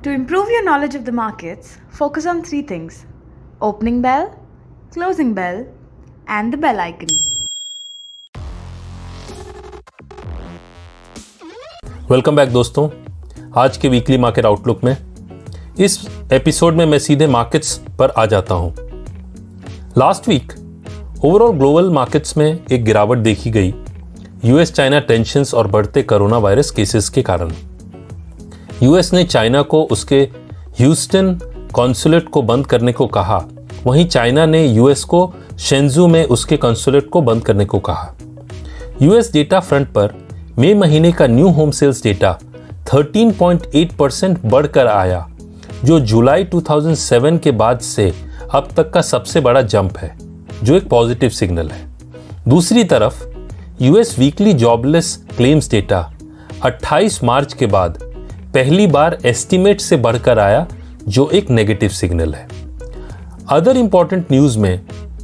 To improve your knowledge of the markets, focus on three things: opening bell, closing bell, and the bell icon. Welcome back दोस्तों। आज के weekly market outlook में इस episode में मैं सीधे markets पर आ जाता हूं। Last week overall global markets में एक गिरावट देखी गई यूएस चाइना टेंशंस और बढ़ते कोरोना वायरस केसेस के कारण। यूएस ने चाइना को उसके ह्यूस्टन कॉन्सुलेट को बंद करने को कहा, वहीं चाइना ने यूएस को शेंजू में उसके कॉन्सुलेट को बंद करने को कहा। यूएस डेटा फ्रंट पर मई महीने का न्यू होम सेल्स डेटा 13.8% बढ़कर आया, जो जुलाई 2007 के बाद से अब तक का सबसे बड़ा जंप है, जो एक पॉजिटिव सिग्नल है। दूसरी तरफ US weekly jobless claims data 28 मार्च के बाद पहली बार एस्टीमेट से बढ़कर आया, जो एक नेगेटिव सिग्नल है। अदर इंपॉर्टेंट न्यूज में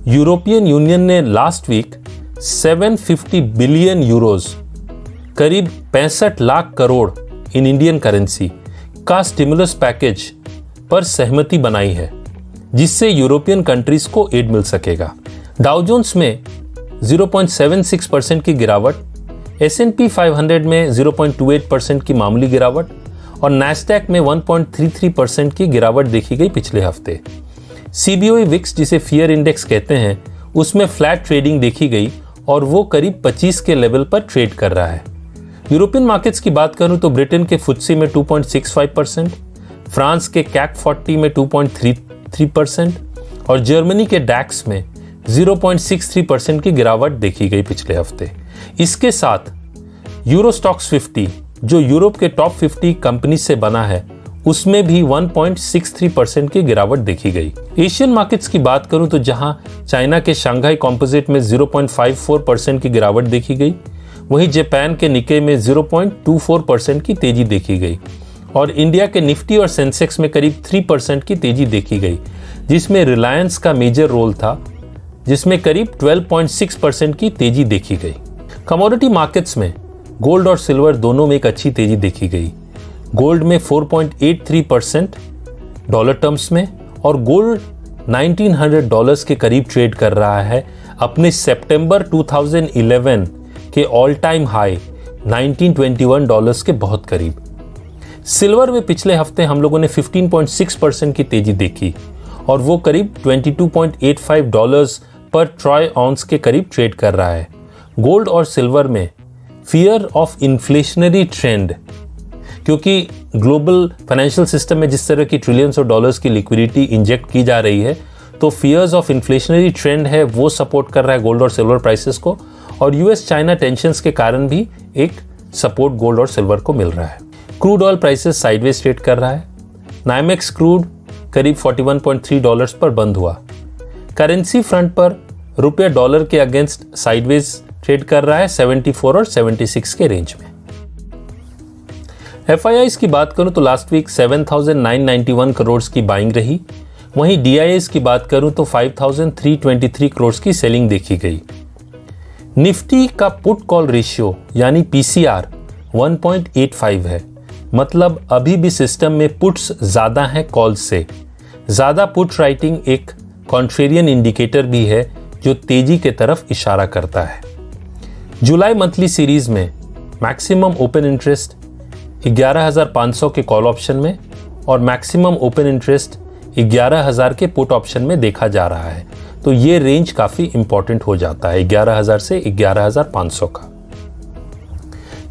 यूरोपियन यूनियन ने लास्ट वीक 750 बिलियन यूरोज, करीब 65 lakh crore in Indian currency का स्टिमुलस पैकेज पर सहमति बनाई है, जिससे यूरोपियन कंट्रीज को एड मिल सकेगा। डाउ जोन्स में 0.76% की गिरावट, S&P 500 में 0.28% की मामूली गिरावट और नैस्डैक में 1.33% की गिरावट देखी गई पिछले हफ्ते। CBOE विक्स, जिसे फियर इंडेक्स कहते हैं, उसमें फ्लैट ट्रेडिंग देखी गई और वो करीब 25 के लेवल पर ट्रेड कर रहा है। यूरोपियन मार्केट्स की बात करूं तो ब्रिटेन के फुत्सी में 2.65%, फ्रांस के कैक 40 में 2.33% और जर्मनी के डैक्स में 0.63% की गिरावट देखी गई पिछले हफ्ते। इसके साथ यूरो स्टॉक्स 50, जो यूरोप के टॉप 50 कंपनी से बना है, उसमें भी 1.63% की गिरावट देखी गई। एशियन मार्केट्स की बात करूं तो जहां चाइना के शंघाई कॉम्पोजिट में 0.54% की गिरावट देखी गई, वहीं जापान के निक्के में 0.24% की तेजी देखी गई और इंडिया के निफ्टी और सेंसेक्स में करीब 3% की तेजी देखी गई, जिसमें रिलायंस का मेजर रोल था, जिसमें करीब 12.6% की तेजी देखी गई। कमोडिटी मार्केट्स में गोल्ड और सिल्वर दोनों में एक अच्छी तेजी देखी गई। गोल्ड में 4.83% डॉलर टर्म्स में और गोल्ड $1900 के करीब ट्रेड कर रहा है, अपने सितंबर 2011 के ऑल टाइम हाई $1921 के बहुत करीब। सिल्वर में पिछले हफ्ते हम लोगों ने 15.6% की तेजी देखी और वो करीब $22.85 पर ट्रॉय ऑन्स के करीब ट्रेड कर रहा है। गोल्ड और सिल्वर में फियर ऑफ इन्फ्लेशनरी ट्रेंड, क्योंकि ग्लोबल फाइनेंशियल सिस्टम में जिस तरह की ट्रिलियंस ऑफ डॉलर्स की लिक्विडिटी इंजेक्ट की जा रही है, तो फियर्स ऑफ इन्फ्लेशनरी ट्रेंड है, वो सपोर्ट कर रहा है गोल्ड और सिल्वर प्राइसेस को, और यूएस चाइना टेंशंस के कारण भी एक सपोर्ट गोल्ड और सिल्वर को मिल रहा है। Crude oil prices sideways trade कर रहा है। नाइमेक्स क्रूड करीब $41.3 पर बंद हुआ। करेंसी फ्रंट पर रुपया डॉलर के अगेंस्ट साइडवेज ट्रेड कर रहा है 74 और 76 के रेंज में। FIIs की बात करूं तो लास्ट वीक 7,991 करोड़ की बाइंग रही, वहीं DIIs की बात करूं तो 5,323 करोड़ की सेलिंग देखी गई। निफ्टी का पुट कॉल रेशियो यानी PCR 1.85 है, मतलब अभी भी सिस्टम में पुट्स ज्यादा हैं कॉल्स से। ज्यादा पुट राइटिंग एक कॉन्ट्रेरियन इंडिकेटर भी है, जो तेजी के तरफ इशारा करता है। जुलाई मंथली सीरीज में मैक्सिमम ओपन इंटरेस्ट 11,500 के कॉल ऑप्शन में और मैक्सिमम ओपन इंटरेस्ट 11,000 के पुट ऑप्शन में देखा जा रहा है, तो ये रेंज काफी इंपॉर्टेंट हो जाता है 11,000 से 11,500 का।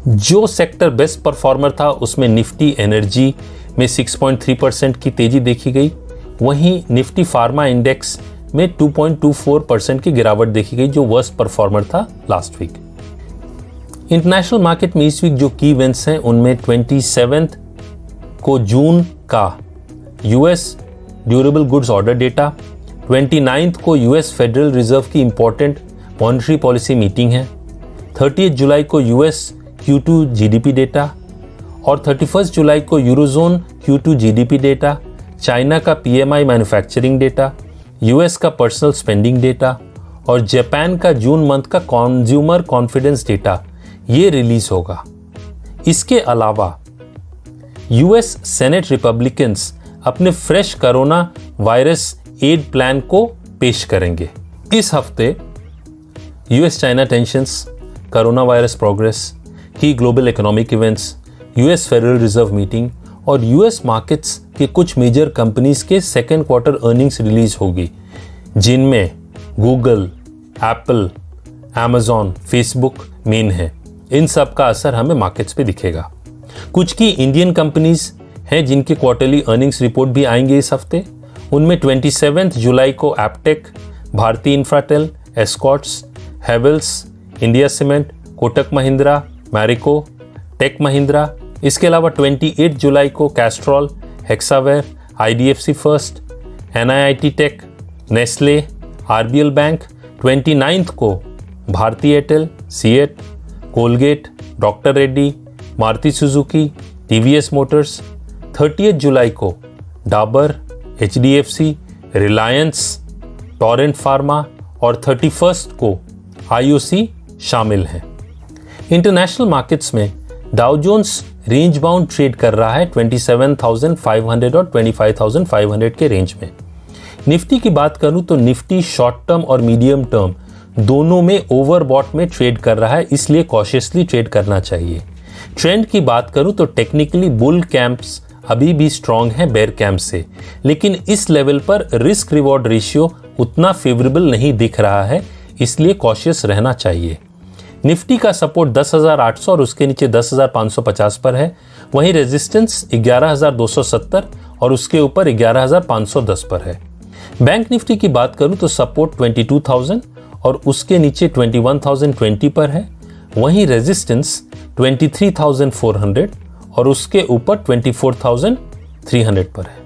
जो सेक्टर बेस्ट परफॉर्मर था उसमें निफ्टी एनर्जी में 6.3% की तेजी देखी गई, वहीं निफ्टी फार्मा इंडेक्स में 2.24% की गिरावट देखी गई, जो वर्स्ट परफॉर्मर था लास्ट वीक। इंटरनेशनल मार्केट में इस वीक जो की इवेंट्स हैं, उनमें 27 को जून का US durable goods order data, 29 को यूएस फेडरल रिजर्व की इंपॉर्टेंट मॉनेटरी पॉलिसी मीटिंग है, 30 जुलाई को यूएस Q2 जीडीपी डेटा और 31 जुलाई को eurozone Q2 GDP data, China का PMI मैन्युफैक्चरिंग डेटा, यूएस का पर्सनल स्पेंडिंग डेटा और जापान का जून मंथ का कंज्यूमर कॉन्फिडेंस डेटा ये रिलीज होगा। इसके अलावा यूएस सेनेट रिपब्लिकन्स अपने fresh corona virus aid plan को पेश करेंगे। इस हफ्ते US China tensions, corona virus progress, की global economic events, US federal reserve meeting और यूएस मार्केट्स के कुछ मेजर कंपनीज के सेकेंड क्वार्टर अर्निंग्स रिलीज होगी, जिनमें Google, Apple, Amazon, Facebook main है। इन सब का असर हमें मार्केट्स पे दिखेगा। कुछ की इंडियन कंपनीज हैं जिनके क्वार्टरली अर्निंग्स रिपोर्ट भी आएंगे इस हफ्ते। उनमें 27 जुलाई को Aptech, Bharti Infratel, Escorts, Havells, India Cement, Kotak Mahindra, Marico, Tech Mahindra. इसके अलावा 28 जुलाई को Castrol, Hexaware, IDFC First, NIIT Tech, Nestle, RBL Bank. 29 को Bharti Airtel, CEAT, Colgate, doctor Reddy, Maruti Suzuki, TVS Motors. 30 जुलाई को Dabur, HDFC, Reliance, Torrent Pharma और 31 को आईओसी शामिल हैं। इंटरनेशनल मार्केट्स में Dow Jones range bound trade कर रहा है 27,500 और 25,500 के रेंज में। निफ्टी की बात करूं तो निफ्टी शॉर्ट टर्म और मीडियम टर्म दोनों में ओवरबॉट में ट्रेड कर रहा है, इसलिए कॉशियसली ट्रेड करना चाहिए। ट्रेंड की बात करूं तो टेक्निकली बुल कैंप्स अभी भी स्ट्रांग हैं बेयर कैंप से, लेकिन इस लेवल पर रिस्क रिवॉर्ड रेशियो उतना फेवरेबल नहीं दिख रहा है, इसलिए कॉशियस रहना चाहिए। निफ्टी का सपोर्ट 10,800 और उसके नीचे 10,550 पर है। वहीं रेजिस्टेंस 11,270 और उसके ऊपर 11,510 पर है। बैंक निफ्टी की बात करूं तो सपोर्ट 22,000 और उसके नीचे 21,020 पर है। वहीं रेजिस्टेंस 23,400 और उसके ऊपर 24,300 पर है।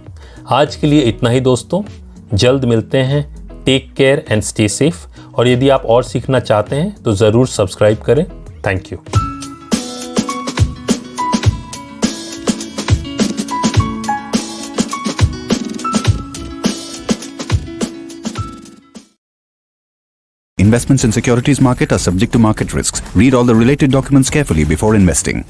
आज के लिए इतना ही दोस्तों, जल्द मिलते हैं। Take care and stay safe. और यदि आप और सीखना चाहते हैं तो ज़रूर सब्सक्राइब करें। Thank you. Investments in securities market are subject to market risks. Read all the related documents carefully before investing.